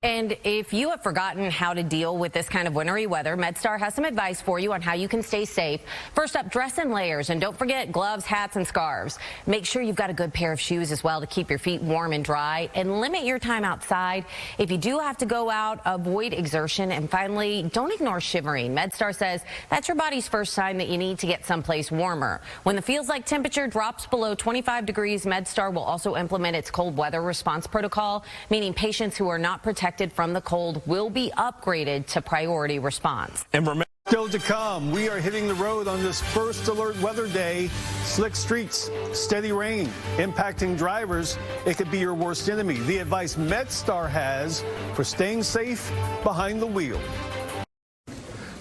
And if you have forgotten how to deal with this kind of wintry weather, MedStar has some advice for you on how you can stay safe. First up, dress in layers, and don't forget gloves, hats, and scarves. Make sure you've got a good pair of shoes as well to keep your feet warm and dry, and limit your time outside. If you do have to go out, avoid exertion, and finally, don't ignore shivering. MedStar says that's your body's first sign that you need to get someplace warmer. When the feels-like temperature drops below 25 degrees, MedStar will also implement its cold weather response protocol, meaning patients who are not protected from the cold will be upgraded to priority response. And remember, still to come, we are hitting the road on this first alert weather day. Slick streets, steady rain, impacting drivers. It could be your worst enemy. The advice MedStar has for staying safe behind the wheel.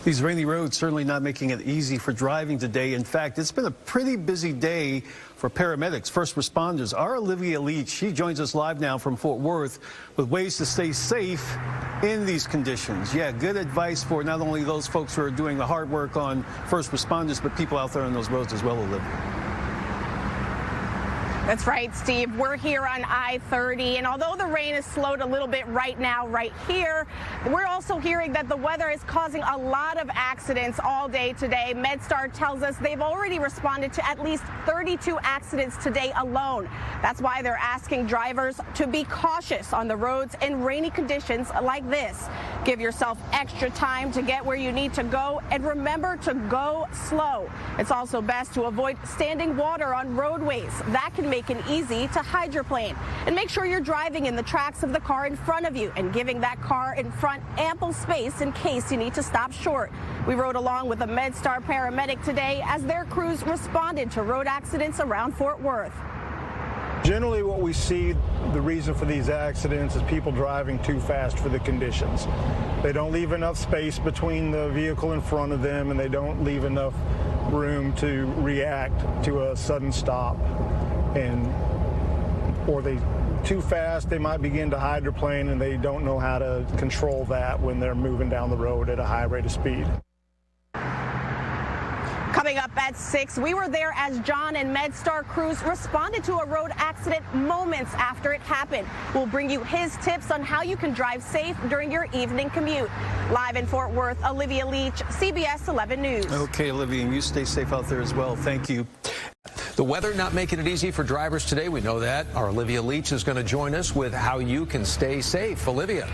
These rainy roads certainly not making it easy for driving today. In fact, it's been a pretty busy day for paramedics, first responders. Our Olivia Leach, she joins us live now from Fort Worth with ways to stay safe in these conditions. Yeah, good advice for not only those folks who are doing the hard work on first responders, but people out there on those roads as well, Olivia. That's right, Steve. We're here on I-30, and although the rain has slowed a little bit right now, right here, we're also hearing that the weather is causing a lot of accidents all day today. MedStar tells us they've already responded to at least 32 accidents today alone. That's why they're asking drivers to be cautious on the roads in rainy conditions like this. Give yourself extra time to get where you need to go, and remember to go slow. It's also best to avoid standing water on roadways. That can make it easy to hydroplane. And make sure you're driving in the tracks of the car in front of you and giving that car in front ample space in case you need to stop short. We rode along with a MedStar paramedic today as their crews responded to road accidents around Fort Worth. Generally what we see, the reason for these accidents is people driving too fast for the conditions. They don't leave enough space between the vehicle in front of them, and they don't leave enough room to react to a sudden stop. Or they too fast, they might begin to hydroplane, and they don't know how to control that when they're moving down the road at a high rate of speed. Coming up at 6, we were there as John and MedStar crews responded to a road accident moments after it happened. We'll bring you his tips on how you can drive safe during your evening commute. Live in Fort Worth, Olivia Leach, CBS 11 News. Okay, Olivia, and you stay safe out there as well. Thank you. The weather not making it easy for drivers today. We know that. Our Olivia Leach is going to join us with how you can stay safe. Olivia.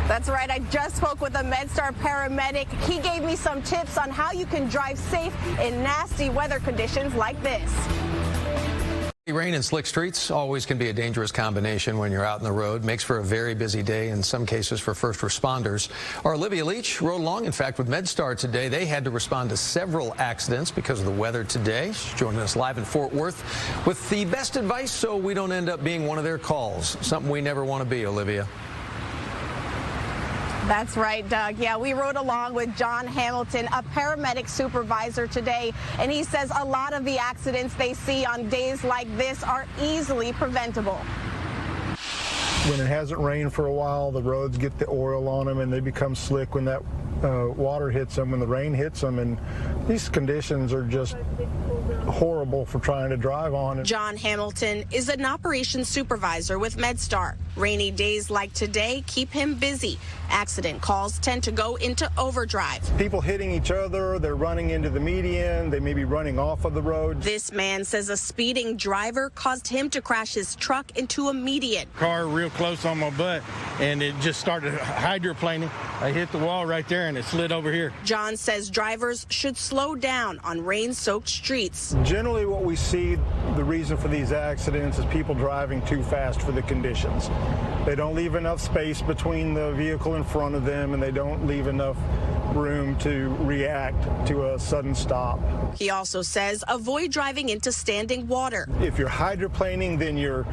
That's right. I just spoke with a MedStar paramedic. He gave me some tips on how you can drive safe in nasty weather conditions like this. Rain and slick streets always can be a dangerous combination when you're out on the road. Makes for a very busy day in some cases for first responders. Our Olivia Leach rode along, in fact, with MedStar today. They had to respond to several accidents because of the weather today. She's joining us live in Fort Worth with the best advice so we don't end up being one of their calls. Something we never want to be, Olivia. That's right, Doug. Yeah, we rode along with John Hamilton, a paramedic supervisor today, and he says a lot of the accidents they see on days like this are easily preventable. When it hasn't rained for a while, the roads get the oil on them and they become slick when that water hits them, when the rain hits them, and these conditions are just horrible for trying to drive on. John Hamilton is an operations supervisor with MedStar. Rainy days like today keep him busy. Accident calls tend to go into overdrive. People hitting each other, they're running into the median, they may be running off of the road. This man says a speeding driver caused him to crash his truck into a median. Car real close on my butt, and it just started hydroplaning. I hit the wall right there and it slid over here. John says drivers should slow down on rain-soaked streets. Generally what we see, the reason for these accidents is people driving too fast for the conditions. They don't leave enough space between the vehicle in front of them, and they don't leave enough room to react to a sudden stop. He also says avoid driving into standing water. If you're hydroplaning, then you're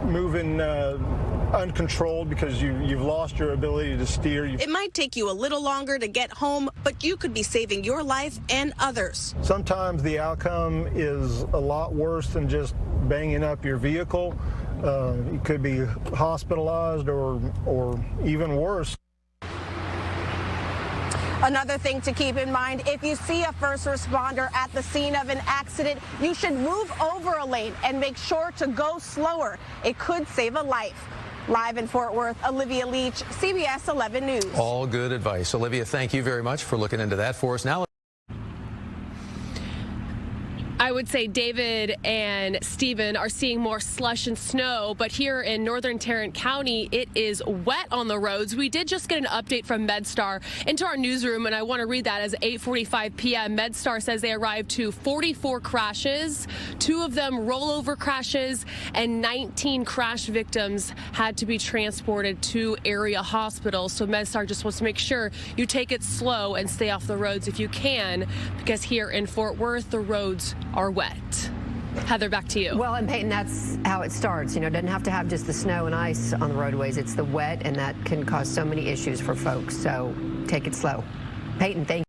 moving uncontrolled because you've lost your ability to steer. It might take you a little longer to get home, but you could be saving your life and others. Sometimes the outcome is a lot worse than just banging up your vehicle. You could be hospitalized or even worse. Another thing to keep in mind, if you see a first responder at the scene of an accident, you should move over a lane and make sure to go slower. It could save a life. Live in Fort Worth, Olivia Leach, CBS 11 News. All good advice. Olivia, thank you very much for looking into that for us. Now, I would say David and Stephen are seeing more slush and snow, but here in northern Tarrant County, it is wet on the roads. We did just get an update from MedStar into our newsroom, and I want to read that as 8:45 p.m. MedStar says they arrived to 44 crashes, 2 of them rollover crashes, and 19 crash victims had to be transported to area hospitals. So MedStar just wants to make sure you take it slow and stay off the roads if you can, because here in Fort Worth, the roads are wet. Heather, back to you. Well, and Peyton, that's how it starts. You know, it doesn't have to have just the snow and ice on the roadways. It's the wet, and that can cause so many issues for folks. So take it slow. Peyton, thank you.